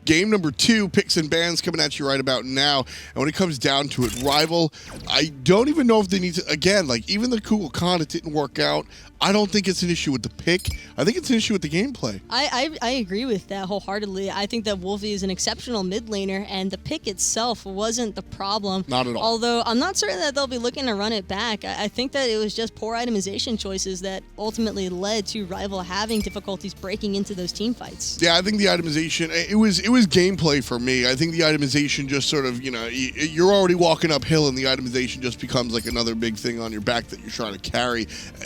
Game number 2, picks and bans coming at you right about now. And when it comes down to it, Rival, I don't even know if they need to, again, like even the Kugel Khan, it didn't work out. I don't think it's an issue with the pick. I think it's an issue with the gameplay. I agree with that wholeheartedly. I think that Wlfy is an exceptional mid laner, and the pick itself wasn't the problem. Not at all. Although I'm not certain that they'll be looking to run it back. I think that it was just poor itemization choices that ultimately led to Rival having difficulties breaking into those team fights. Yeah, I think the itemization, it was gameplay for me. I think the itemization just sort of, you know, you're already walking uphill and the itemization just becomes like another big thing on your back that you're trying to carry.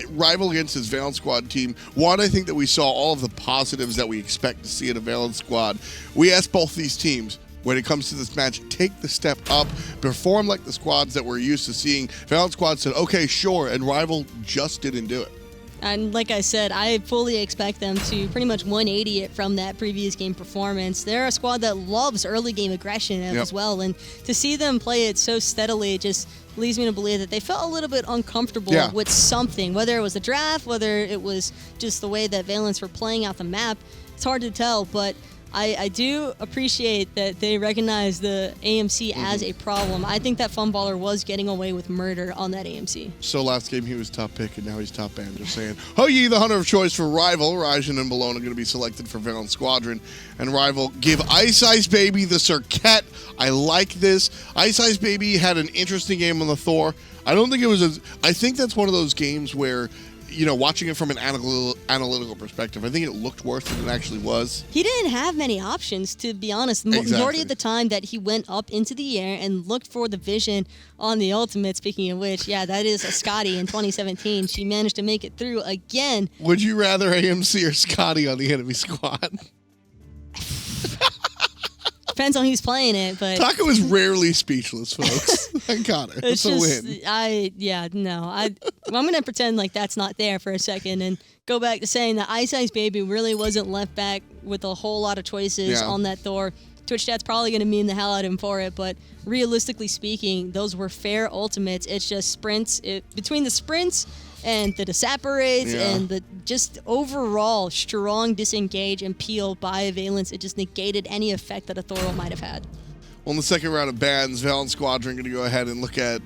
Rival against this Valance Squad team, one, I think that we saw all of the positives that we expect to see in a Valance Squad. We asked both these teams, when it comes to this match, take the step up, perform like the squads that we're used to seeing. Valance Squad said, okay, sure, and Rival just didn't do it. And like I said, I fully expect them to pretty much 180 it from that previous game performance. They're a squad that loves early game aggression as well, and to see them play it so steadily, it just leads me to believe that they felt a little bit uncomfortable with something, whether it was the draft, whether it was just the way that Valance were playing out the map. It's hard to tell, but I do appreciate that they recognize the AMC as a problem. I think that Funballer was getting away with murder on that AMC. So last game he was top pick and now he's top ban. Just saying. Ho-Yi, the hunter of choice for Rival. Raijin and Bellona going to be selected for Valance Squadron. And Rival give iceicebaby the Serqet. I like this. iceicebaby had an interesting game on the Thor. I don't think it was I think that's one of those games where, you know, watching it from an analytical perspective, I think it looked worse than it actually was. He didn't have many options, to be honest. Majority of the time that he went up into the air and looked for the vision on the ultimate, speaking of which, yeah, that is a Skadi in 2017. She managed to make it through again. Would you rather AMC or Skadi on the enemy squad? Depends on who's playing it, but Taco is rarely speechless, folks. I got it. It's a win. I'm gonna pretend like that's not there for a second and go back to saying that iceicebaby really wasn't left back with a whole lot of choices on that Thor. Twitch chat's probably gonna mean the hell out of him for it, but realistically speaking, those were fair ultimates. It's just sprints. Between the sprints and the separates and the just overall strong disengage and peel by Valance, it just negated any effect that a Thor might have had. Well, in the second round of bans, Valance Squadron going to go ahead and look at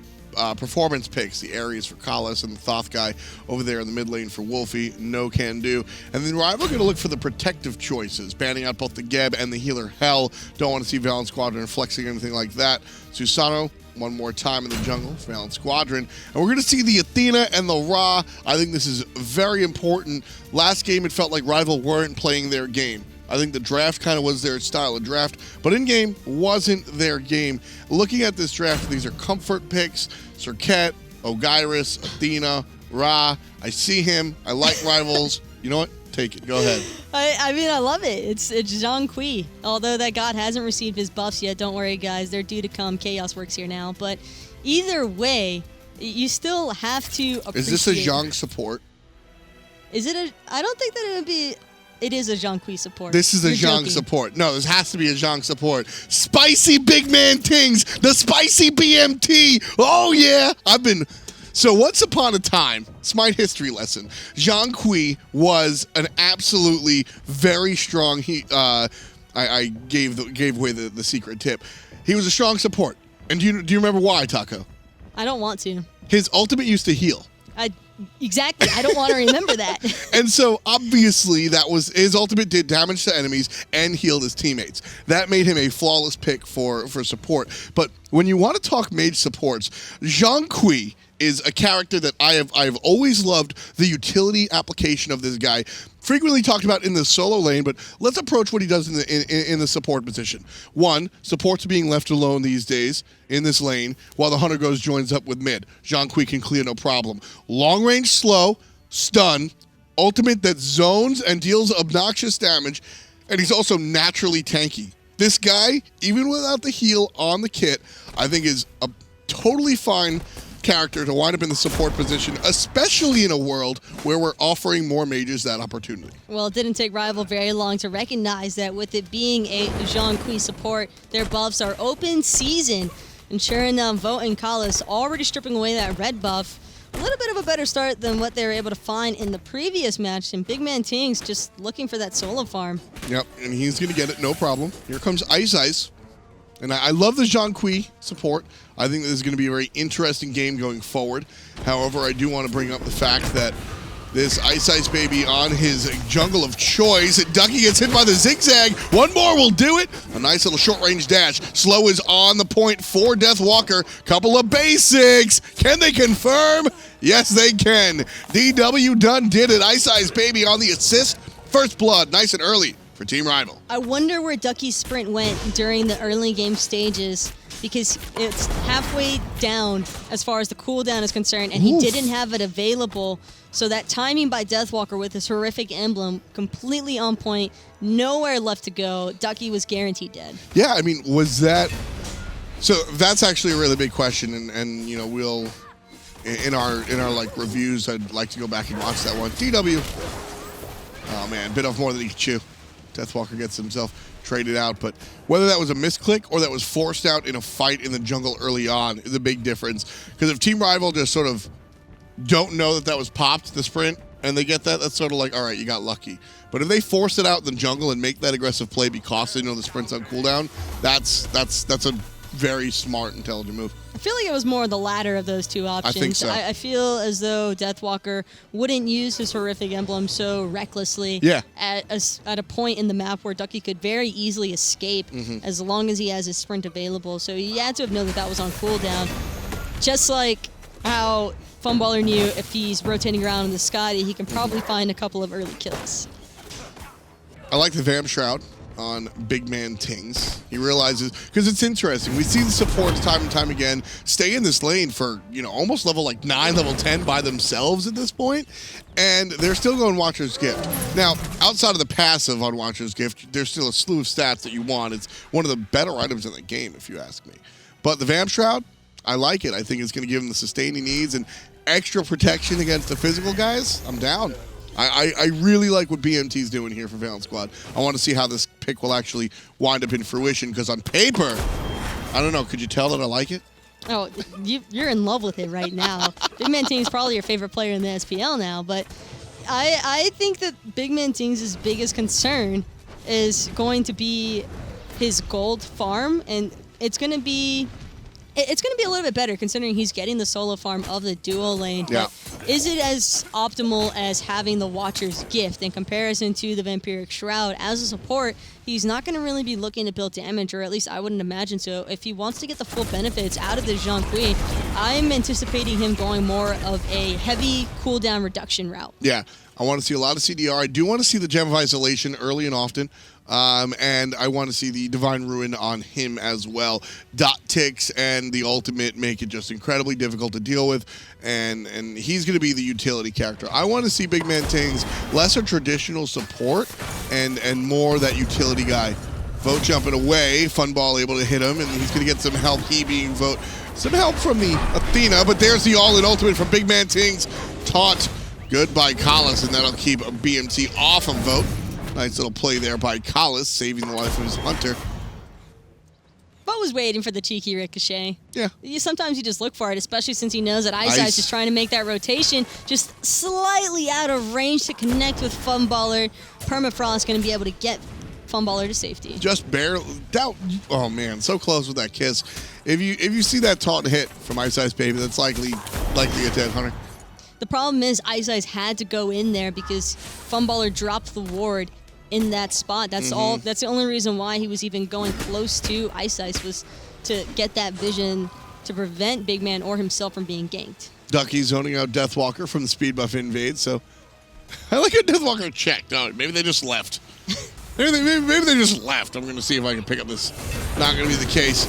performance picks, the Ares for Faeles and the Thoth guy over there in the mid lane for Wlfy, no can do. And then Rival going to look for the protective choices, banning out both the Geb and the healer Hell. Don't want to see Valance Squadron flexing anything like that. Susano, one more time in the jungle for Valance Squadron. And we're going to see the Athena and the Ra. I think this is very important. Last game, it felt like Rival weren't playing their game. I think the draft kind of was their style of draft, but in-game wasn't their game. Looking at this draft, these are comfort picks. Serqet, Osiris, Athena, Ra. I see him. I like Rivals. You know what? Take it. Go ahead. I mean, I love it. It's Zhong. Although that god hasn't received his buffs yet, don't worry, guys. They're due to come. Chaos works here now. But either way, you still have to appreciate... Is this a Zhong support? Is it a... I don't think that it would be... It is a Zhong support. This is a Zhong support. No, this has to be a Zhong support. Spicy BigManTingz, the spicy BMT. Oh, yeah. So once upon a time, Smite history lesson, Zhong was an absolutely very strong... I gave away the secret tip. He was a strong support. And do you remember why, Taco? I don't want to. His ultimate used to heal. Exactly. I don't want to remember that. And so, obviously, that was his ultimate did damage to enemies and healed his teammates. That made him a flawless pick for support. But when you want to talk mage supports, Zhong is a character that I've always loved the utility application of this guy. Frequently talked about in the solo lane, but let's approach what he does in the support position. One, support's being left alone these days in this lane while the hunter joins up with mid. Zhong can clear no problem. Long range slow, stun, ultimate that zones and deals obnoxious damage, and he's also naturally tanky. This guy, even without the heal on the kit, I think is a totally fine character to wind up in the support position, especially in a world where we're offering more mages that opportunity. Well, it didn't take Rival very long to recognize that with it being a Zhong support, their buffs are open season. And sure enough, Vote and Faeles already stripping away that red buff. a little bit of a better start than what they were able to find in the previous match, and BigManTingz just looking for that solo farm. Yep, and he's going to get it, no problem. Here comes Ice. And I love the Zhong support. I think this is going to be a very interesting game going forward. However, I do want to bring up the fact that this iceicebaby on his jungle of choice. And Ducky gets hit by the zigzag. One more will do it. A nice little short-range dash. Slow is on the point for Deathwalker. Couple of basics. Can they confirm? Yes, they can. DW done did it. iceicebaby on the assist. First blood, nice and early for Team Rival. I wonder where Ducky's sprint went during the early game stages, because it's halfway down as far as the cooldown is concerned, and he didn't have it available. So that timing by Deathwalker with his horrific emblem, completely on point, nowhere left to go. Ducky was guaranteed dead. Yeah, I mean, was that... So that's actually a really big question, and you know, we'll... In our like reviews, I'd like to go back and watch that one. DW. Oh man, bit off more than he could chew. Deathwalker gets himself traded out, but whether that was a misclick or that was forced out in a fight in the jungle early on is a big difference. Because if Team Rival just sort of don't know that was popped, the sprint, and they get that, that's sort of like, all right, you got lucky. But if they force it out in the jungle and make that aggressive play because they know the sprint's on cooldown, that's a very smart, intelligent move. I feel like it was more the latter of those two options. I think so. I feel as though Deathwalker wouldn't use his horrific emblem so recklessly at a point in the map where Ducky could very easily escape as long as he has his sprint available. So he had to have known that was on cooldown. Just like how Funballer knew if he's rotating around in the Skadi, he can probably find a couple of early kills. I like the Vam Shroud on BigManTingz. He realizes, because it's interesting, we see the supports time and time again stay in this lane for, you know, almost level like 9, level 10 by themselves at this point, and they're still going Watcher's Gift. Now, outside of the passive on Watcher's Gift, there's still a slew of stats that you want. It's one of the better items in the game, if you ask me. But the Vam Shroud, I like it. I think it's going to give him the sustain he needs and extra protection against the physical guys. I'm down. I really like what BMT's doing here for Valance Squad. I want to see how this pick will actually wind up in fruition, because on paper, I don't know, could you tell that I like it? Oh, you're in love with it right now. BigManTingz is probably your favorite player in the SPL now, but I think that BigManTingz' biggest concern is going to be his gold farm, and it's going to be a little bit better considering he's getting the solo farm of the dual lane. Yeah. But is it as optimal as having the Watcher's Gift in comparison to the Vampiric Shroud? As a support, he's not going to really be looking to build damage, or at least I wouldn't imagine so. If he wants to get the full benefits out of the Zhong, I'm anticipating him going more of a heavy cooldown reduction route. Yeah, I want to see a lot of CDR. I do want to see the Gem of Isolation early and often. And I want to see the Divine Ruin on him as well. Dot ticks and the ultimate make it just incredibly difficult to deal with, and he's going to be the utility character. I want to see BigManTingz less a traditional support and more that utility guy. Vote jumping away, Funball able to hit him, and he's going to get some help. He being Vote, some help from the Athena, but there's the all-in ultimate from BigManTingz. Taught good by Collis, and that'll keep BMT off of Vote. Nice little play there by Collis, saving the life of his hunter. Bo was waiting for the cheeky ricochet. Yeah. Sometimes you just look for it, especially since he knows that Ice is trying to make that rotation just slightly out of range to connect with Funballer. Permafrost going to be able to get Funballer to safety. Just barely. Oh man, so close with that kiss. If you see that taunt hit from iceicebaby, that's likely a dead hunter. The problem is Ice had to go in there because Funballer dropped the ward in that spot. That's all. That's the only reason why he was even going close to Ice was to get that vision to prevent Big Man or himself from being ganked. Ducky zoning out Deathwalker from the speed buff invade. So I like how Deathwalker checked. Oh, maybe they just left. maybe they just left. I'm going to see if I can pick up this. Not going to be the case.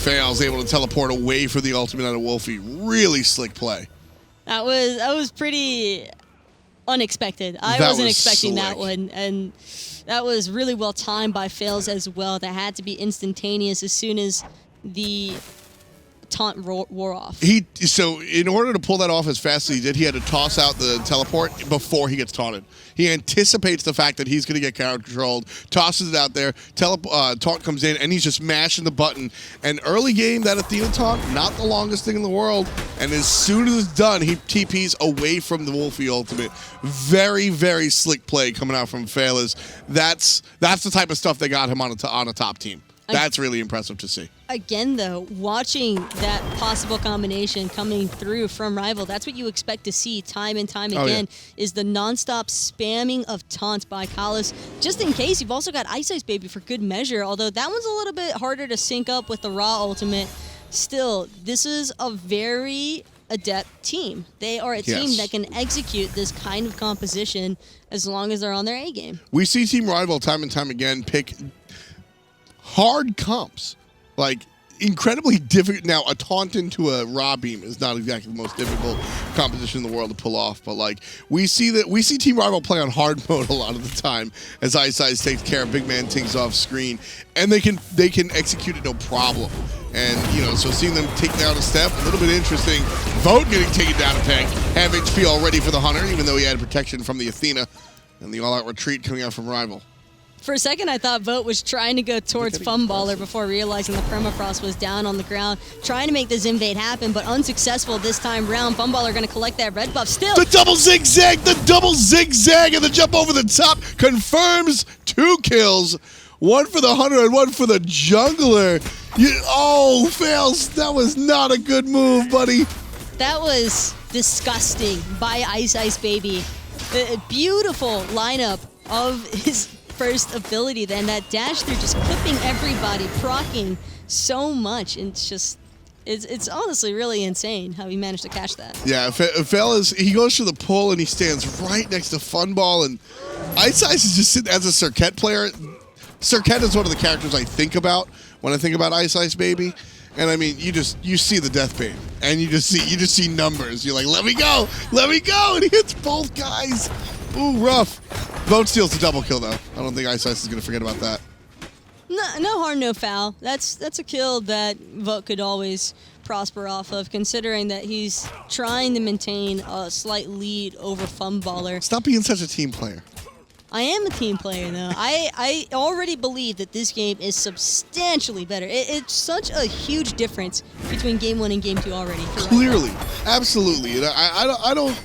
Faeles able to teleport away for the ultimate out of Wlfy. Really slick play. That was pretty unexpected. I wasn't expecting that one, and that was really well timed by Faeles as well. That had to be instantaneous as soon as the taunt wore off. So in order to pull that off as fast as he did, he had to toss out the teleport before he gets taunted. He anticipates the fact that he's going to get character controlled, tosses it out there, taunt comes in, and he's just mashing the button. And early game, that Athena taunt, not the longest thing in the world. And as soon as it's done, he TPs away from the Wlfy ultimate. Very, very slick play coming out from Faeles. That's the type of stuff they got him on a top team. That's really impressive to see. Again, though, watching that possible combination coming through from Rival, that's what you expect to see time and time again, is the nonstop spamming of taunts by Faeles. Just in case, you've also got iceicebaby for good measure, although that one's a little bit harder to sync up with the Raw ultimate. Still, this is a very adept team. They are a team that can execute this kind of composition as long as they're on their A game. We see Team Rival time and time again pick hard comps, like incredibly difficult. Now, a taunt into a raw beam is not exactly the most difficult composition in the world to pull off, but like we see Team Rival play on hard mode a lot of the time as iceice takes care of BigManTingz off screen, and they can execute it no problem. And so seeing them take down a step, a little bit interesting. Vote getting taken down a peg. Have HP already for the Hunter, even though he had protection from the Athena, and the all-out retreat coming out from Rival. For a second, I thought Vote was trying to go towards Funballer before realizing the permafrost was down on the ground, trying to make this invade happen, but unsuccessful this time round. Funballer going to collect that red buff still. The double zigzag, and the jump over the top confirms 2 kills. One for the Hunter and one for the jungler. Faeles, that was not a good move, buddy. That was disgusting by iceicebaby. A beautiful lineup of his first ability then, that dash through, just clipping everybody, proccing so much, and it's honestly really insane how he managed to catch that. Yeah, Faeles, he goes for the pull and he stands right next to Funball, and iceice is just sitting as a Serqet player. Serqet is one of the characters I think about when I think about iceicebaby. And I mean, you see the death bait, and you just see numbers. You're like, let me go, and he hits both guys. Ooh, rough. Vote steals the double kill though. I don't think iceice is gonna forget about that. No harm, no foul. That's a kill that Vote could always prosper off of, considering that he's trying to maintain a slight lead over Funballer. Stop being such a team player. I am a team player, though. I already believe that this game is substantially better. It's such a huge difference between Game 1 and Game 2 already. Clearly. Absolutely. And I don't...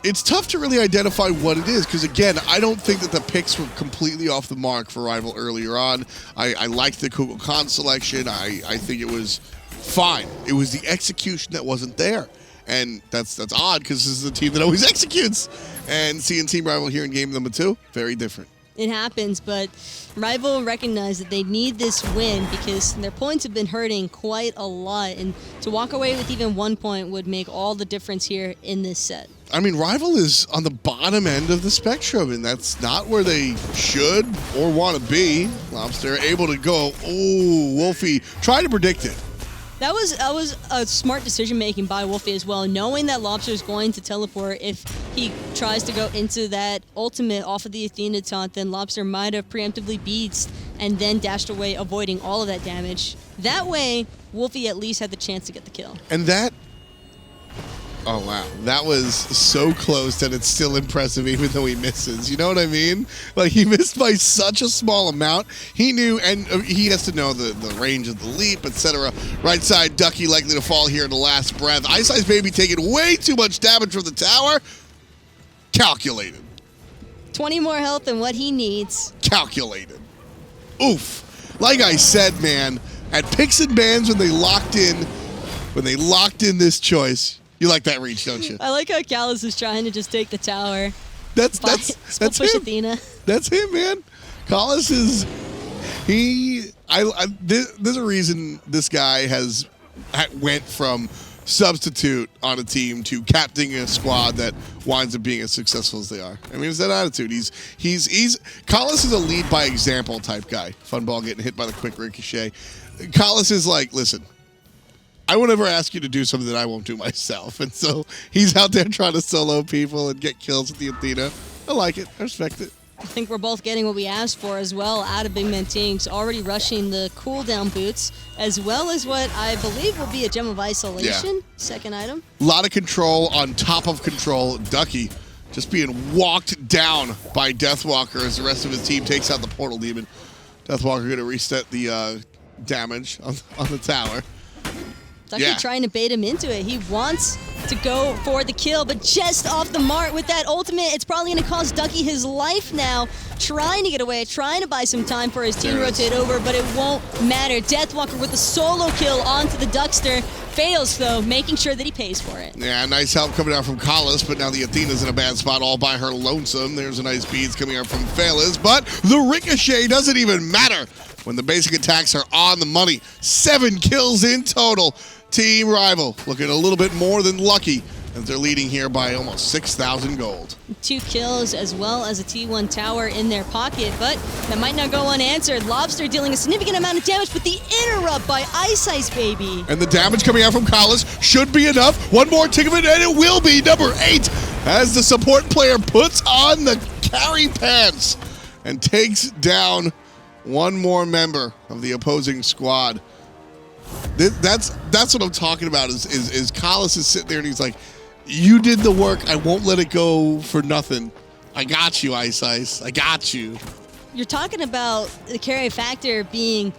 It's tough to really identify what it is, because, again, I don't think that the picks were completely off the mark for Rival earlier on. I liked the Kukulkan selection. I think it was fine. It was the execution that wasn't there. And that's odd, because this is a team that always executes. And seeing Team Rival here in game number 2, very different. It happens, but Rival recognized that they need this win because their points have been hurting quite a lot. And to walk away with even 1 point would make all the difference here in this set. I mean, Rival is on the bottom end of the spectrum, and that's not where they should or want to be. Lawbster able to go. Oh, Wlfy tried to predict it. That was a smart decision-making by Wlfy as well, knowing that Lawbster is going to teleport. If he tries to go into that ultimate off of the Athena taunt, then Lawbster might have preemptively beatsed and then dashed away, avoiding all of that damage. That way, Wlfy at least had the chance to get the kill. And that... Oh, wow. That was so close that it's still impressive even though he misses. You know what I mean? Like, he missed by such a small amount. He knew, and he has to know the range of the leap, etc. Right side, Ducky likely to fall here in the last breath. iceicebaby taking way too much damage from the tower. Calculated. 20 more health than what he needs. Calculated. Oof. Like I said, man, at picks and bans when they locked in this choice... You like that reach, don't you? I like how Faeles is trying to just take the tower. That's push him. Athena. That's him, man. Faeles is there's a reason this guy went from substitute on a team to captaining a squad that winds up being as successful as they are. I mean, it's that attitude. Faeles is a lead by example type guy. Funball getting hit by the quick ricochet. Faeles is like, listen, I won't ever ask you to do something that I won't do myself. And so he's out there trying to solo people and get kills with the Athena. I like it. I respect it. I think we're both getting what we asked for as well out of BigManTingz, already rushing the cooldown boots, as well as what I believe will be a Gem of Isolation, second item. A lot of control on top of control. Ducky just being walked down by Deathwalker as the rest of his team takes out the Portal Demon. Deathwalker going to reset the damage on the tower. Ducky trying to bait him into it. He wants to go for the kill, but just off the mark with that ultimate. It's probably going to cost Ducky his life now. Trying to get away, trying to buy some time for his team to rotate over, but it won't matter. Deathwalker with a solo kill onto the Duckster. Fails, though, making sure that he pays for it. Yeah, nice help coming out from Faeles, but now the Athena's in a bad spot all by her lonesome. There's a nice beads coming out from Faeles, but the ricochet doesn't even matter when the basic attacks are on the money. 7 kills in total. Team Rival looking a little bit more than lucky as they're leading here by almost 6,000 gold. 2 kills as well as a T1 tower in their pocket, but that might not go unanswered. Lawbster dealing a significant amount of damage, but the interrupt by iceicebaby. And the damage coming out from Faeles should be enough. One more tick of it, and it will be number 8 as the support player puts on the carry pants and takes down one more member of the opposing squad. That's what I'm talking about. Is Faeles is sitting there and he's like, "You did the work. I won't let it go for nothing. I got you, Ice. I got you." You're talking about the carry factor being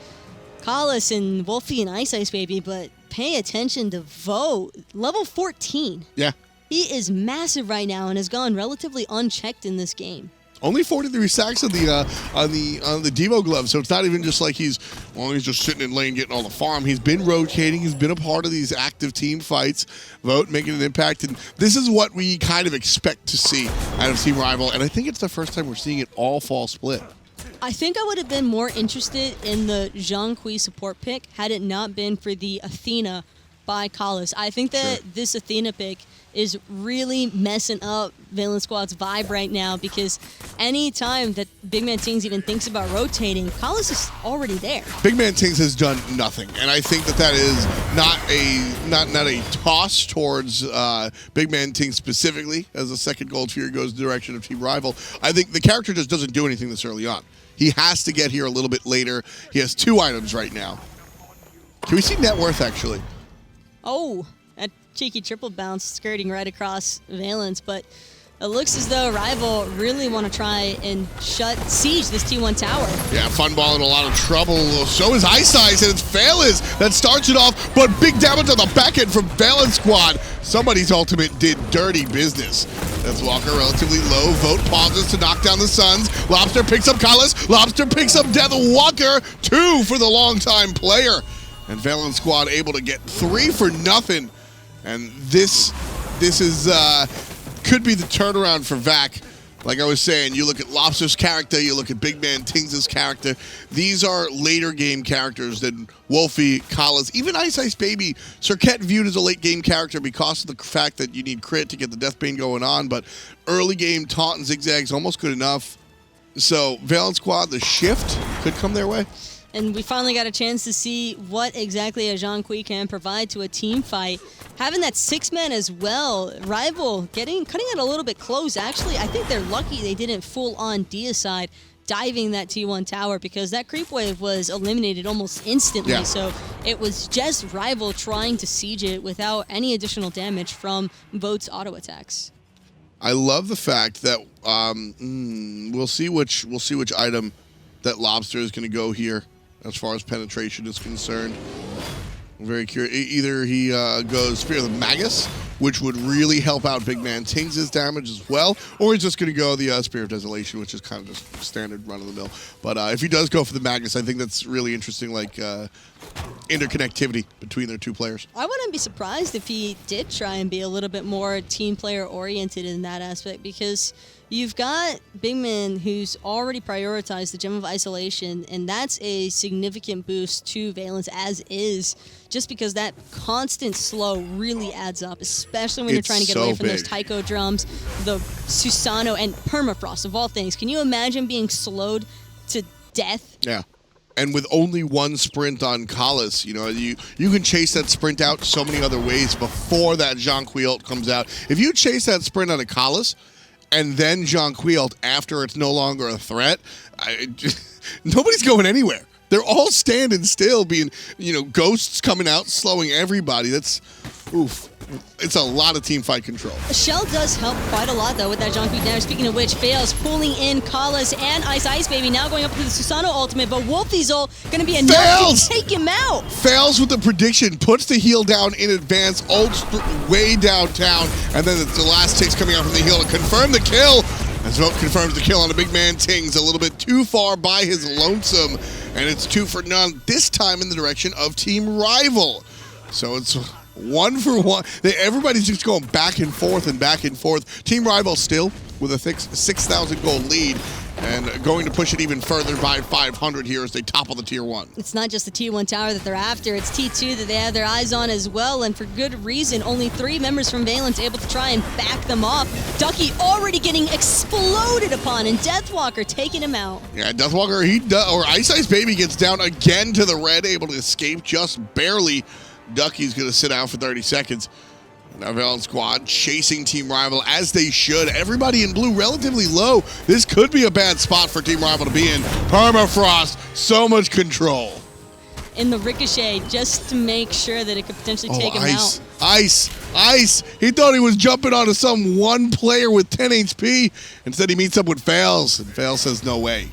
Faeles and Wlfy and iceicebaby, but pay attention to Vote, level 14. Yeah, he is massive right now and has gone relatively unchecked in this game. Only 43 sacks on the Devo glove, so it's not even just like he's just sitting in lane getting all the farm. He's been rotating. He's been a part of these active team fights. Vote making an impact, and this is what we kind of expect to see out of Team Rival. And I think it's the first time we're seeing it all fall split. I think I would have been more interested in the Zhong support pick had it not been for the Athena by Faeles. I think that this Athena pick is really messing up Valance Squad's vibe right now, because any time that BigManTingz even thinks about rotating, Faeles is already there. BigManTingz has done nothing, and I think that is not a toss towards BigManTingz specifically, as the second Gold Fury goes in the direction of Team Rival. I think the character just doesn't do anything this early on. He has to get here a little bit later. He has 2 items right now. Can we see net worth, actually? Oh, that cheeky triple bounce skirting right across Valance, but it looks as though Rival really want to try and siege this T1 tower. Yeah, Funballer in a lot of trouble. So is Ice, and it's Faeles that starts it off, but big damage on the back end from Valance Squad. Somebody's ultimate did dirty business. Deathwalker relatively low. Vote pauses to knock down the Suns. Lawbster picks up Faeles. Lawbster picks up Deathwalker. 2 for the longtime player. And Valance Squad able to get 3 for nothing. And this is could be the turnaround for Vac. Like I was saying, you look at Lawbster's character, you look at BigManTingz's character. These are later game characters than Wlfy, Faeles, even iceicebaby. Serqet viewed as a late game character because of the fact that you need crit to get the Deathbane going on, but early game taunt and zigzags almost good enough. So Valance Squad, the shift could come their way. And we finally got a chance to see what exactly a Zhong can provide to a team fight. Having that 6-man as well. Rival cutting it a little bit close, actually. I think they're lucky they didn't full-on deicide diving that T1 tower, because that creep wave was eliminated almost instantly. Yeah. So it was just Rival trying to siege it without any additional damage from Vote's auto attacks. I love the fact that we'll see which item that Lawbster is going to go here. As far as penetration is concerned, I'm very curious. Either he goes Spear of the Magus, which would really help out BigManTingz's damage as well, or he's just going to go the Spear of Desolation, which is kind of just standard run-of-the-mill. But if he does go for the Magus, I think that's really interesting, like interconnectivity between their 2 players. I wouldn't be surprised if he did try and be a little bit more team player oriented in that aspect, because you've got BigMan who's already prioritized the Gem of Isolation, and that's a significant boost to Valance as is, just because that constant slow really adds up, especially when you're trying to get away from those Taiko drums, the Susano, and Permafrost of all things. Can you imagine being slowed to death? Yeah. And with only 1 sprint on Faeles, you can chase that sprint out so many other ways before that Zhong ult comes out. If you chase that sprint out of Faeles, and then Zhong after it's no longer a threat, nobody's going anywhere. They're all standing still, being, ghosts coming out, slowing everybody. That's, oof. It's a lot of team fight control. Shell does help quite a lot, though, with that Zhong now. Speaking of which, Faeles pulling in Kalas and iceicebaby, now going up to the Susano ultimate, but Wlfy's ult going to be enough to take him out. Fails with the prediction, puts the heal down in advance, ults way downtown, and then the last ticks coming out from the heal to confirm the kill. As Vote confirms the kill on the BigManTingz, a little bit too far by his lonesome, and it's 2 for none, this time in the direction of Team Rival. So it's 1 for 1. Everybody's just going back and forth and back and forth. Team Rival still with a 6,000 gold lead and going to push it even further by 500 here as they topple the Tier 1. It's not just the Tier 1 tower that they're after, it's T2 that they have their eyes on as well, and for good reason. Only 3 members from Valance able to try and back them off. Ducky already getting exploded upon, and Deathwalker taking him out. Yeah, Deathwalker, iceicebaby gets down again to the red, able to escape just barely. Ducky's going to sit out for 30 seconds. Now Valance Squad chasing Team Rival as they should. Everybody in blue relatively low. This could be a bad spot for Team Rival to be in. Permafrost, so much control. In the ricochet, just to make sure that it could potentially take him out. Ice. He thought he was jumping onto some one player with 10 HP. Instead, he meets up with Faeles, and Faeles says no way.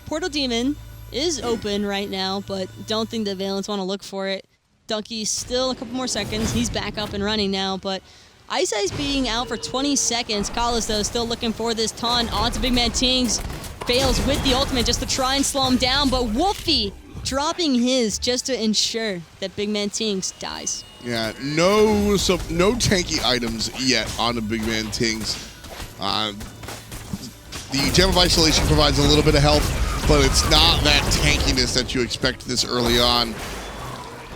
Portal Demon is open right now, but don't think that Valance want to look for it. Ducky's still a couple more seconds. He's back up and running now, but iceice being out for 20 seconds. Kalas, though, still looking for this taunt onto BigManTingz. Fails with the ultimate just to try and slow him down, but Wlfy dropping his just to ensure that BigManTingz dies. Yeah, no tanky items yet on the BigManTingz. The Gem of Isolation provides a little bit of help, but it's not that tankiness that you expect this early on.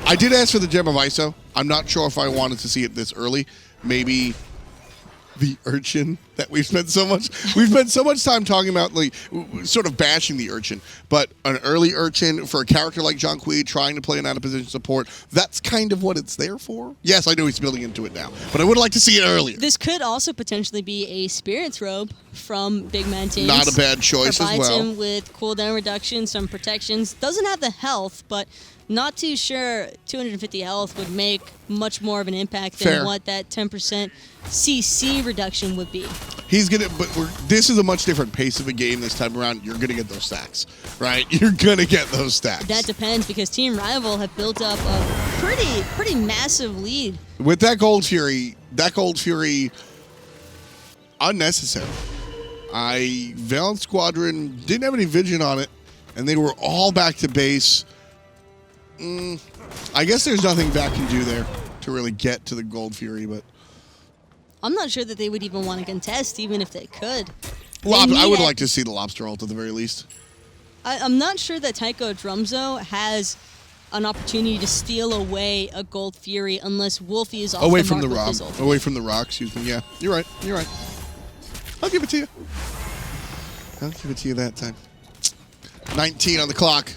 I did ask for the Gem of ISO. I'm not sure if I wanted to see it this early. Maybe the Urchin that we've spent so much time talking about, like, sort of bashing the Urchin. But an early Urchin for a character like Zhong trying to play an out-of-position support, that's kind of what it's there for. Yes, I know he's building into it now, but I would like to see it earlier. This could also potentially be a Spirit's Robe from BigManTingz. Not a bad choice as well. Provides him with cooldown reduction, some protections. Doesn't have the health, but not too sure 250 health would make much more of an impact than what that 10% CC reduction would be. He's gonna, but this is a much different pace of a game this time around. You're gonna get those stacks, right? You're gonna get those stacks. That depends, because Team Rival have built up a pretty massive lead. With that Gold Fury, unnecessary. Valance Squadron didn't have any vision on it, and they were all back to base. I guess there's nothing Vat can do there to really get to the Gold Fury, but I'm not sure that they would even want to contest, even if they could. I would like to see the Lawbster ult at the very least. I'm not sure that Taiko Drumzo has an opportunity to steal away a Gold Fury unless Wlfy is off away the from mark the rock. with his ult. Away from the rock, excuse me. Yeah, you're right. I'll give it to you. I'll give it to you that time. 19 on the clock.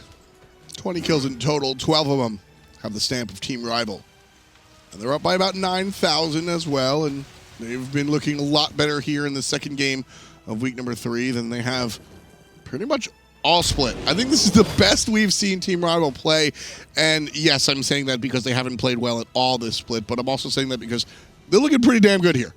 20 kills in total. 12 of them have the stamp of Team Rival. And they're up by about 9,000 as well, and they've been looking a lot better here in the second game of week number 3 than they have pretty much all split. I think this is the best we've seen Team Rival play, and yes, I'm saying that because they haven't played well at all this split, but I'm also saying that because they're looking pretty damn good here.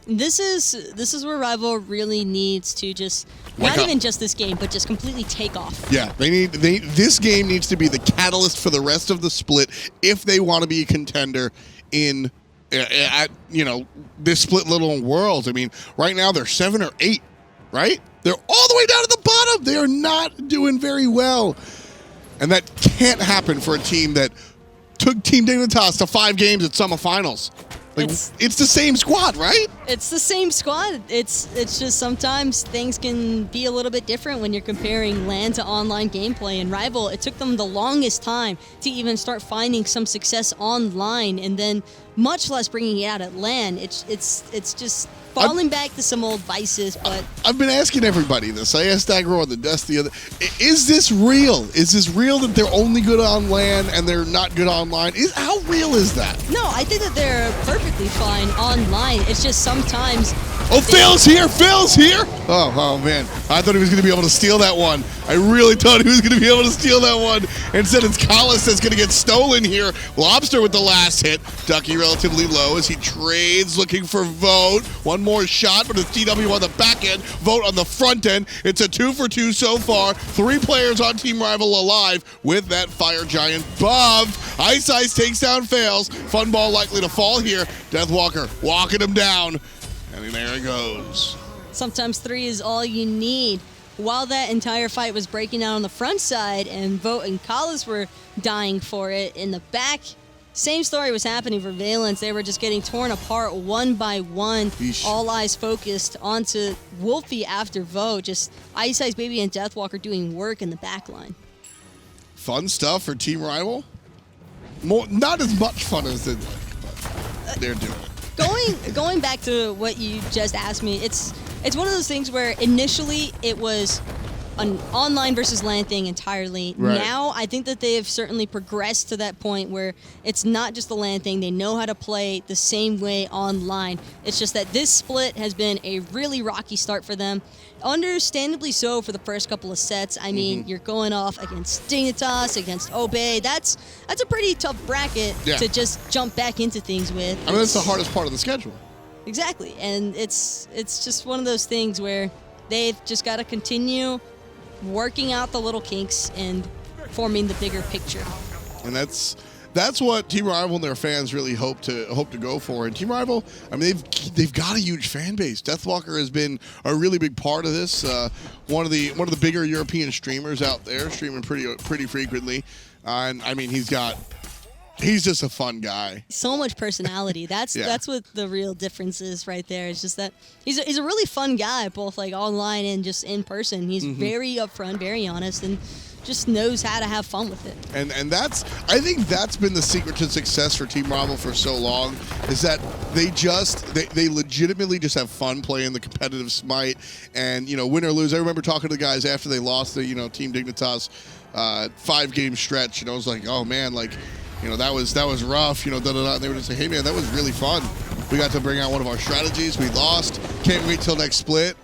This is where Rival really needs to just, not even just this game, but just completely take off. Yeah, this game needs to be the catalyst for the rest of the split if they want to be a contender in this split little world. I mean, right now they're 7 or 8, right? They're all the way down to the bottom. They are not doing very well, and that can't happen for a team that took Team Dignitas to 5 games at Summer Finals. Like, it's the same squad, right? It's the same squad. It's just sometimes things can be a little bit different when you're comparing LAN to online gameplay. And Rival, it took them the longest time to even start finding some success online. And then much less bringing it out at LAN. It's just falling back to some old vices, but... I've been asking everybody this. I asked Agro on the desk the other... Is this real? Is this real that they're only good on LAN and they're not good online? How real is that? No, I think that they're perfectly fine online. It's just sometimes... Oh, Faeles here! Faeles here! Oh, man. I thought he was going to be able to steal that one. I really thought he was going to be able to steal that one. Instead, it's Collis that's going to get stolen here. Lawbster with the last hit. Ducky relatively low as he trades, looking for Vote. One more shot, but it's DW on the back end. Vote on the front end. It's a 2-for-2 so far. 3 players on Team Rival alive with that Fire Giant buff. Ice takes down Faeles. Funball likely to fall here. Deathwalker walking him down. And there it goes. Sometimes 3 is all you need. While that entire fight was breaking out on the front side and Vote and Collis were dying for it, in the back, same story was happening for Valance. They were just getting torn apart one by one. Yeesh. All eyes focused onto Wlfy after Vote. Just iceicebaby and Deathwalker doing work in the back line. Fun stuff for Team Rival. Not as much fun as they're doing it. Going back to what you just asked me, it's one of those things where initially it was an online versus LAN thing entirely. Right. Now I think that they have certainly progressed to that point where it's not just a LAN thing. They know how to play the same way online. It's just that this split has been a really rocky start for them. Understandably so for the first couple of sets. I mean, you're going off against Dignitas, against Obey. That's a pretty tough bracket to just jump back into things with. I mean, that's the hardest part of the schedule. Exactly, and it's just one of those things where they've just got to continue working out the little kinks and forming the bigger picture. And that's what Team Rival and their fans really hope to go for. And Team Rival, I mean, they've got a huge fan base. Deathwalker has been a really big part of this. One of the bigger European streamers out there, streaming pretty frequently. And I mean, he's just a fun guy. So much personality. That's what the real difference is right there. It's just that he's a really fun guy, both like online and just in person. He's very upfront, very honest, and just knows how to have fun with it. And I think that's been the secret to success for Team Rival for so long, is that they legitimately just have fun playing the competitive Smite, and win or lose. I remember talking to the guys after they lost the Team Dignitas 5-game stretch, I was like, oh man, like, that was rough, And they were just like, hey man, that was really fun. We got to bring out one of our strategies. We lost. Can't wait till next split.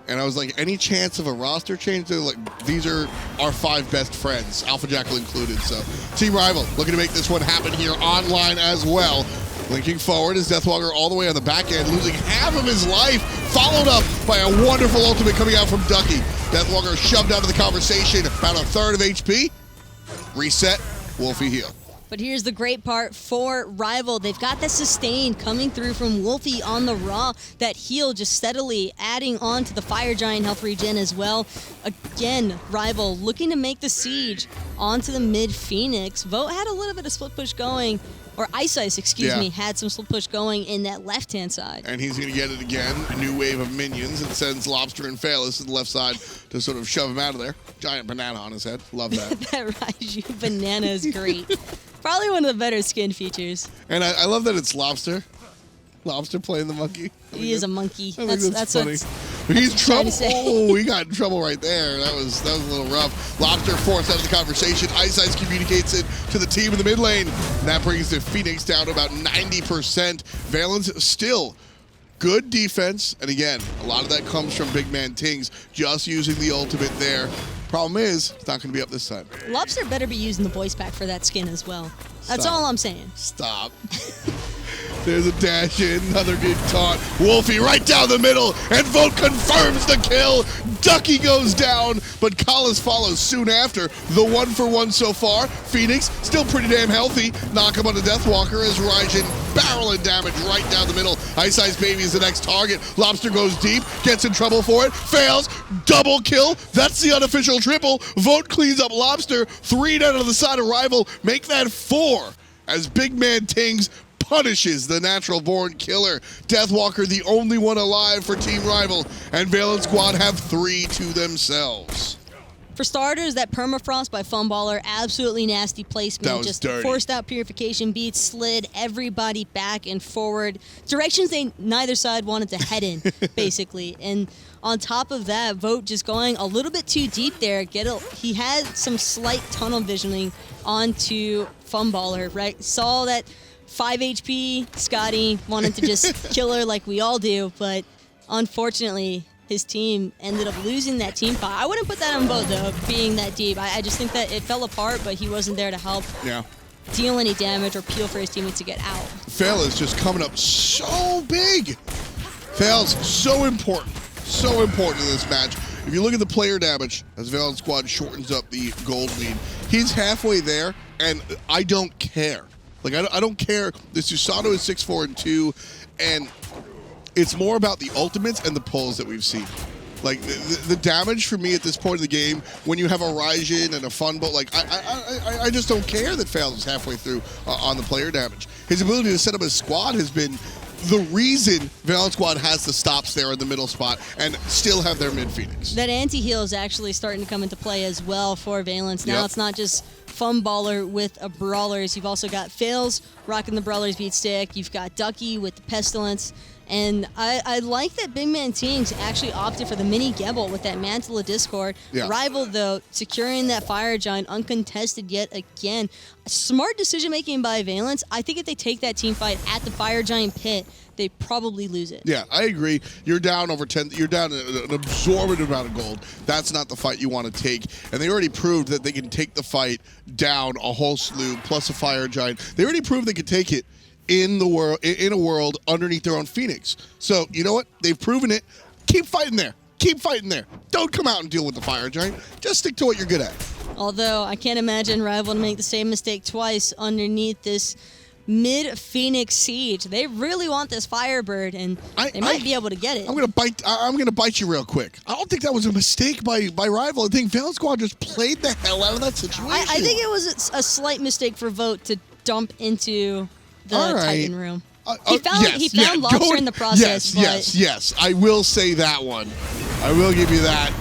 And I was like, any chance of a roster change? They're like, these are our 5 best friends, Alpha Jackal included. So Team Rival looking to make this one happen here online as well. Linking forward is Deathwalker all the way on the back end, losing half of his life, followed up by a wonderful ultimate coming out from Ducky. Deathwalker shoved out of the conversation, about a third of HP. Reset, Wlfy heal. But here's the great part for Rival. They've got that sustain coming through from Wlfy on the raw. That heal just steadily adding on to the Fire Giant health regen as well. Again, Rival looking to make the siege onto the mid Phoenix. Vote had a little bit of split push going, or Ice, excuse me, had some split push going in that left-hand side. And he's going to get it again. A new wave of minions. It sends Lawbster and Faeles to the left side to sort of shove him out of there. Giant banana on his head. Love that. That Raijin banana is great. Probably one of the better skin features. And I love that it's Lawbster. Lawbster playing the monkey. He is a monkey. That's funny. He's trouble. Oh, he got in trouble right there. That was a little rough. Lawbster forced out of the conversation. Ice communicates it to the team in the mid lane. And that brings the Phoenix down to about 90%. Valance still good defense. And again, a lot of that comes from BigManTingz just using the ultimate there. Problem is, it's not going to be up this time. Lawbster better be using the voice pack for that skin as well. That's all I'm saying. Stop. There's a dash in, another good taunt. Wlfy right down the middle, and Vote confirms the kill. Ducky goes down, but Collis follows soon after. The 1-for-1 so far. Phoenix still pretty damn healthy. Knock him on the Deathwalker as Raijin barreling damage right down the middle. iceicebaby is the next target. Lawbster goes deep, gets in trouble for it, fails, double kill. That's the unofficial triple. Vote cleans up Lawbster. 3 down to the side of Rival. Make that 4 as BigManTingz punishes the natural-born killer. Deathwalker, the only one alive for Team Rival, and Valance Squad have 3 to themselves. For starters, that permafrost by Funballer, absolutely nasty placement. That was just dirty. Forced out purification beats, slid everybody back and forward. Directions neither side wanted to head in, basically. And on top of that, Vote just going a little bit too deep there. He had some slight tunnel visioning onto Funballer, right? Saw that 5 HP Skadi, wanted to just kill her like we all do, but unfortunately, his team ended up losing that team fight. I wouldn't put that on Vote, though, being that deep. I just think that it fell apart, but he wasn't there to help deal any damage or peel for his teammates to get out. Faeles just coming up so big. Faeles, so important in this match. If you look at the player damage, as Valance Squad shortens up the gold lead, he's halfway there, and I don't care. Like, I don't care. The Susano is 6-4-2, and it's more about the ultimates and the pulls that we've seen. Like, the damage for me at this point of the game, when you have a Raijin and a Funballer, like, I just don't care that Faeles is halfway through on the player damage. His ability to set up his squad has been the reason Valance Squad has the stops there in the middle spot and still have their mid-Phoenix. That anti-heal is actually starting to come into play as well for Valance. Now it's not just Funballer with a Brawlers. You've also got Faeles rocking the Brawlers beat stick. You've got Ducky with the Pestilence. And I like that BigManTingz actually opted for the mini Gebel with that Mantle of Discord. Rival, though, securing that Fire Giant uncontested yet again. Smart decision-making by Valance. I think if they take that team fight at the Fire Giant pit, they probably lose it. Yeah, I agree. You're down over 10. You're down an absorbent amount of gold. That's not the fight you want to take. And they already proved that they can take the fight down a whole slew plus a Fire Giant. They already proved they could take it in a world underneath their own Phoenix. So, you know what? They've proven it. Keep fighting there. Keep fighting there. Don't come out and deal with the Fire Giant. Just stick to what you're good at. Although, I can't imagine Rival to make the same mistake twice underneath this mid-Phoenix siege. They really want this Firebird, and they might be able to get it. I'm gonna bite you real quick. I don't think that was a mistake by Rival. I think Valance Squad just played the hell out of that situation. I think it was a slight mistake for Vote to dump into the Titan room. He found Lawbster in the process. Yes. I will say that one. I will give you that.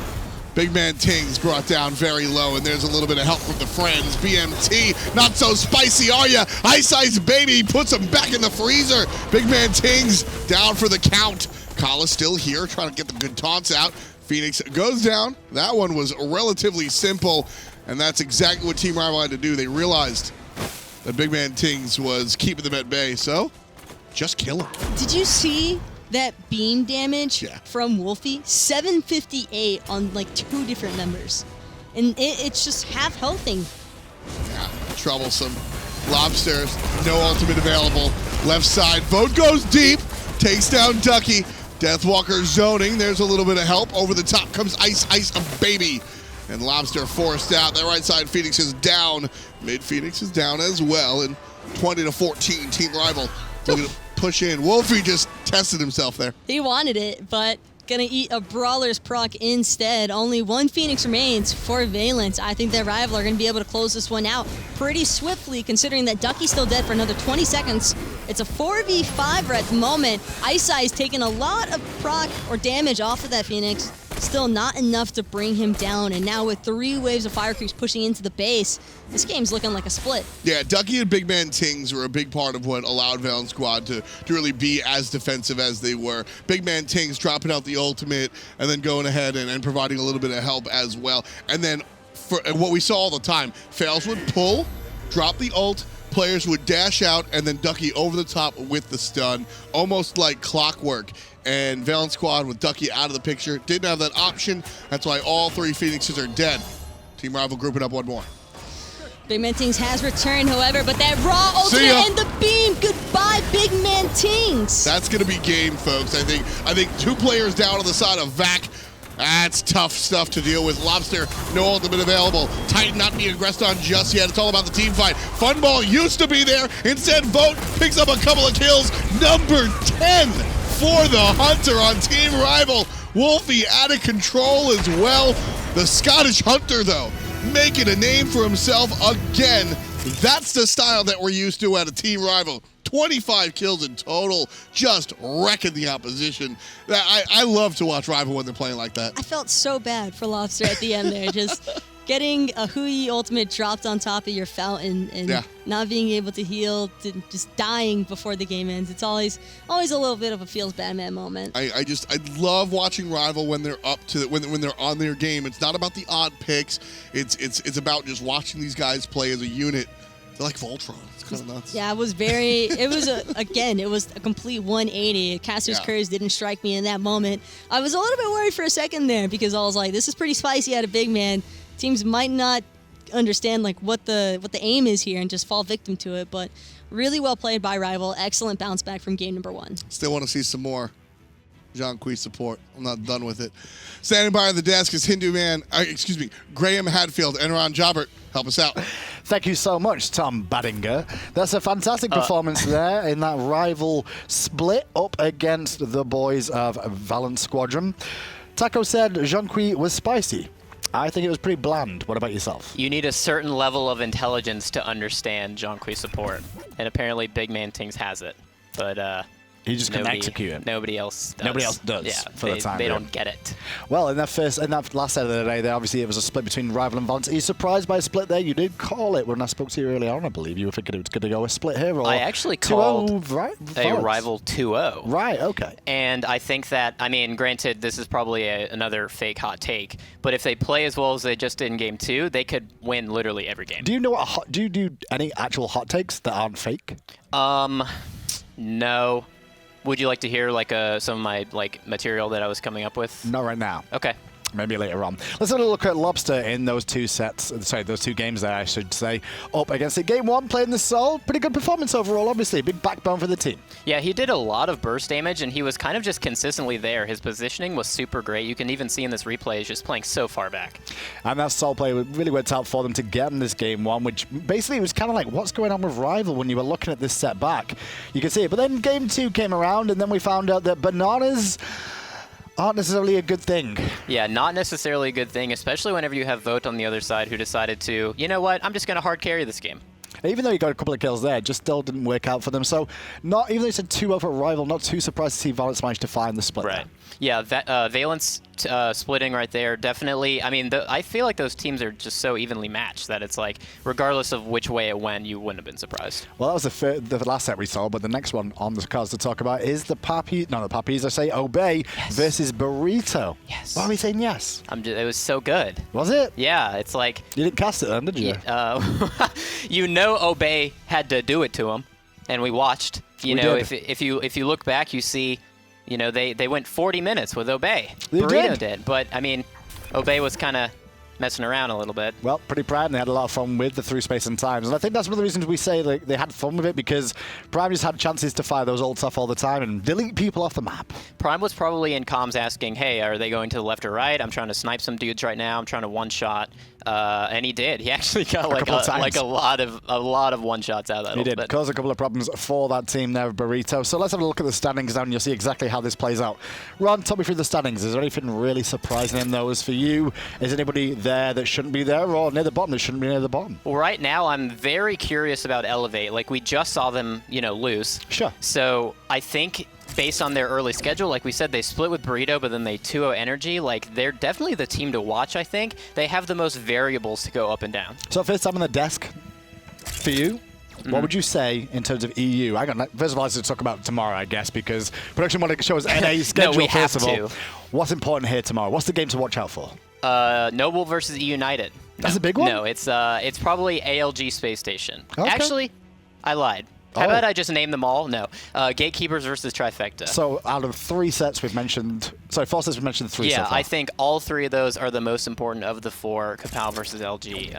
BigManTingz brought down very low, and there's a little bit of help from the friends. BMT, not so spicy, are ya? iceicebaby puts him back in the freezer. BigManTingz down for the count. Kala's still here, trying to get the good taunts out. Phoenix goes down. That one was relatively simple, and that's exactly what Team Rival had to do. They realized that BigManTingz was keeping them at bay, so just kill him. Did you see that beam damage from Wlfy? 758 on like 2 different members. And it's just half healthing. Yeah, troublesome. Lawbster, no ultimate available. Left side, Vote goes deep, takes down Ducky. Deathwalker zoning, there's a little bit of help. Over the top comes iceicebaby. And Lawbster forced out. That right side Phoenix is down. Mid-Phoenix is down as well. And 20-14, Team Rival looking to push in. Wlfy just tested himself there. He wanted it, but gonna eat a Brawler's proc instead. Only 1 Phoenix remains for Valance. I think that Rival are gonna be able to close this one out pretty swiftly, considering that Ducky's still dead for another 20 seconds. It's a 4v5 at the moment. Icei's taking a lot of proc or damage off of that Phoenix. Still not enough to bring him down, and now with 3 waves of fire creeps pushing into the base, this game's looking like a split. Yeah, Ducky and BigManTingz were a big part of what allowed Valance Squad to really be as defensive as they were. BigManTingz dropping out the ultimate and then going ahead and providing a little bit of help as well. And then for what we saw all the time, Faeles would pull, drop the ult, players would dash out, and then Ducky over the top with the stun, almost like clockwork. And Valance Squad with Ducky out of the picture didn't have that option. That's why all 3 Phoenixes are dead. Team Rival grouping up one more. BigManTingz has returned, however, but that raw ultimate and the beam. Goodbye, BigManTingz. That's going to be game, folks. I think 2 players down on the side of Vac. That's tough stuff to deal with. Lawbster, no ultimate available. Titan not being aggressed on just yet. It's all about the team fight. Funball used to be there. Instead, Vote picks up a couple of kills. Number 10 for the Hunter on Team Rival. Wlfy out of control as well. The Scottish Hunter, though, making a name for himself again. That's the style that we're used to out of Team Rival. 25 kills in total, just wrecking the opposition. I love to watch Rival when they're playing like that. I felt so bad for Lawbster at the end there, just getting a Hui ultimate dropped on top of your fountain and not being able to heal, just dying before the game ends. It's always a little bit of a feels bad man moment. I love watching Rival when they're up to when they're on their game. It's not about the odd picks. It's about just watching these guys play as a unit. They're like Voltron. It's kind of nuts. Yeah, it was a complete 180. Caster's Curse didn't strike me in that moment. I was a little bit worried for a second there because I was like, this is pretty spicy out of big man. Teams might not understand like what the aim is here and just fall victim to it, but really well played by Rival. Excellent bounce back from game number 1. Still want to see some more Zhong support. I'm not done with it. Standing by the desk is Graham Hadfield and Ron Jobbert. Help us out. Thank you so much, Tom Badinger. That's a fantastic performance there in that Rival split up against the boys of Valance Squadron. Taco said Zhong was spicy. I think it was pretty bland. What about yourself? You need a certain level of intelligence to understand Zhong support, and apparently BigManTingz has it. But you just couldn't execute it. Nobody else does. Nobody else does. Yeah, for the time. They don't get it. Well, in that last set of the day, obviously it was a split between Rival and Valance. Are you surprised by a split there? You did call it when I spoke to you earlier on. I believe you were thinking it was going to go a split here. Or I actually called a Rival 2-0. Right. Okay. And I think that, I mean, granted, this is probably another fake hot take, but if they play as well as they just did in game 2, they could win literally every game. Do you know do you do any actual hot takes that aren't fake? No. Would you like to hear like some of my material that I was coming up with? Not right now. Okay. Maybe later on. Let's have a look at Lawbster in those two games there, I should say. Up against it. Game 1, playing the Soul. Pretty good performance overall, obviously. Big backbone for the team. Yeah, he did a lot of burst damage, and he was kind of just consistently there. His positioning was super great. You can even see in this replay, he's just playing so far back. And that Soul play really worked out for them to get in this game 1, which basically was kind of like, what's going on with Rival when you were looking at this set back? You can see it. But then game 2 came around, and then we found out that bananas aren't necessarily a good thing. Yeah, not necessarily a good thing, especially whenever you have Vote on the other side who decided to, you know what, I'm just going to hard carry this game. Even though he got a couple of kills there, it just still didn't work out for them. So, even though he said 2-0 for Rival, not too surprised to see Valance manage to find the split. Right. There. Yeah, Valance splitting right there, definitely. I mean, I feel like those teams are just so evenly matched that it's like, regardless of which way it went, you wouldn't have been surprised. Well, that was the last set we saw, but the next one on the cards to talk about is the Puppies, I say, Obey versus Burrito. Yes. Why are we saying yes? It was so good. Was it? Yeah, it's like... You didn't cast it then, did you? You know Obey had to do it to him, and we watched. You know, if you look back, you see... You know, they went 40 minutes with Obey. Burrito did. But, I mean, Obey was kind of messing around a little bit. Well, pretty proud, and they had a lot of fun with the through space and times. And I think that's one of the reasons we say they had fun with it, because Prime just had chances to fire those ults off all the time and delete people off the map. Prime was probably in comms asking, hey, are they going to the left or right? I'm trying to snipe some dudes right now. I'm trying to one-shot. And he did. He actually got a lot of one-shots out of that. He did. Caused a couple of problems for that team there, Burrito. So let's have a look at the standings now, and you'll see exactly how this plays out. Ron, talk me through the standings. Is there anything really surprising in those for you? Is anybody there that shouldn't be there, or near the bottom that shouldn't be near the bottom? Well, right now, I'm very curious about Elevate. Like, we just saw them, lose. Sure. So I think... based on their early schedule, like we said, they split with Burrito, but then they 2-0 Energy. Like, they're definitely the team to watch, I think. They have the most variables to go up and down. So first time on the desk for you, what would you say in terms of EU? First of all, let's talk about tomorrow, I guess, because production want to show us NA's schedule, no, we have first of all. What's important here tomorrow? What's the game to watch out for? Noble versus United. That's a big one? No, it's probably ALG Space Station. Okay. Actually, I lied. How about I just name them all? No. Gatekeepers versus Trifecta. So out of 3 sets we've mentioned... Sorry, 4 sets we've mentioned 3 so far. Yeah, I think all 3 of those are the most important of the 4. Kapow versus LG.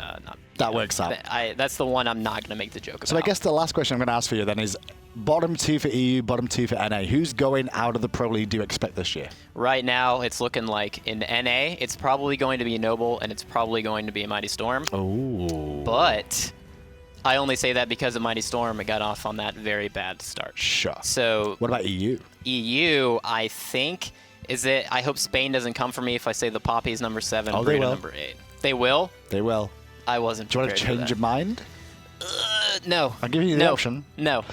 That works out. That's the one I'm not going to make the joke about. So I guess the last question I'm going to ask for you then is bottom 2 for EU, bottom 2 for NA. Who's going out of the Pro League do you expect this year? Right now, it's looking like in NA, it's probably going to be Noble, and it's probably going to be Mighty Storm. Oh. But... I only say that because of Mighty Storm. It got off on that very bad start. Sure. So what about EU? EU, I think, I hope Spain doesn't come for me if I say the Poppy's number 7, Burrito number 8. They will? They will. I wasn't prepared. Do you want to change your mind? No. I'll give you the option. No.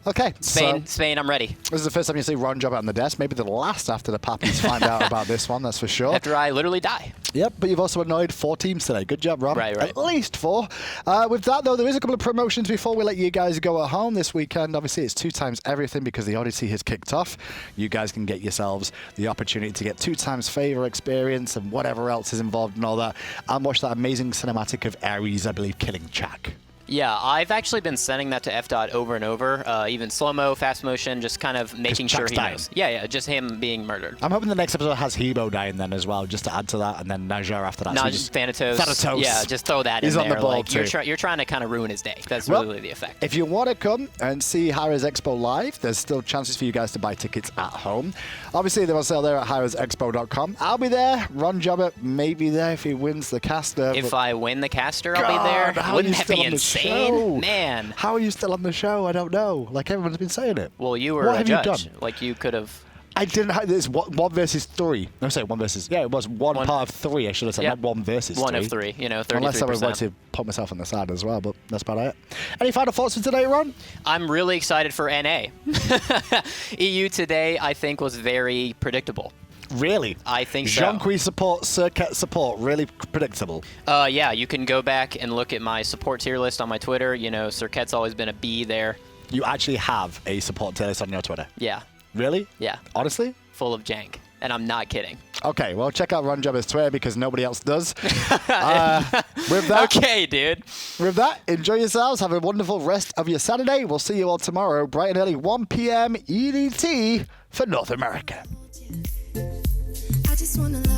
Okay. Spain, I'm ready. This is the first time you see Ron jump out on the desk. Maybe the last after the Pappies find out about this one, that's for sure. After I literally die. Yep, but you've also annoyed 4 teams today. Good job, Ron. Right. At least 4. With that, though, there is a couple of promotions before we let you guys go at home this weekend. Obviously, it's 2 times everything because the Odyssey has kicked off. You guys can get yourselves the opportunity to get 2 times favor experience and whatever else is involved in all that. And watch that amazing cinematic of Ares, I believe, killing Chak. Yeah, I've actually been sending that to F. over and over, even slow-mo, fast motion, just kind of making sure he knows. Yeah, just him being murdered. I'm hoping the next episode has Hebo dying then as well, just to add to that, and then Najar after that. Not just Thanatos. Thanatos. Yeah, just throw that in He's there. on the ball like, too. You're trying to kind of ruin his day. That's really the effect. If you want to come and see hi-rez Expo live, there's still chances for you guys to buy tickets at home. Obviously, they're on sale there at hi-rezexpo.com. I'll be there. Ron Jobber may be there if he wins the caster. If I win the caster, I'll be there. Wouldn't that be insane? Man. How are you still on the show? I don't know. Like, everyone's been saying it. Well, you were what a have judge. You done? Like, you could have... I didn't have this 1 versus 3. No, sorry, 1 versus... Yeah, it was one part of 3, I should have said, not 1 versus 3. 1 of 3, you know, 33%. Unless I was going to put myself on the side as well, but that's about it. Any final thoughts for today, Ron? I'm really excited for NA. EU today, I think, was very predictable. Really? I think so. Zhong support, Serqet support, really predictable. Yeah, you can go back and look at my support tier list on my Twitter. You know, Serqet's always been a B there. You actually have a support tier list on your Twitter? Yeah. Really? Yeah. Honestly? Full of jank. And I'm not kidding. Okay, well, check out Ron Jobber's Twitter because nobody else does. With that, okay, dude. With that, enjoy yourselves. Have a wonderful rest of your Saturday. We'll see you all tomorrow, bright and early, 1 p.m. EDT for North America. I just wanna love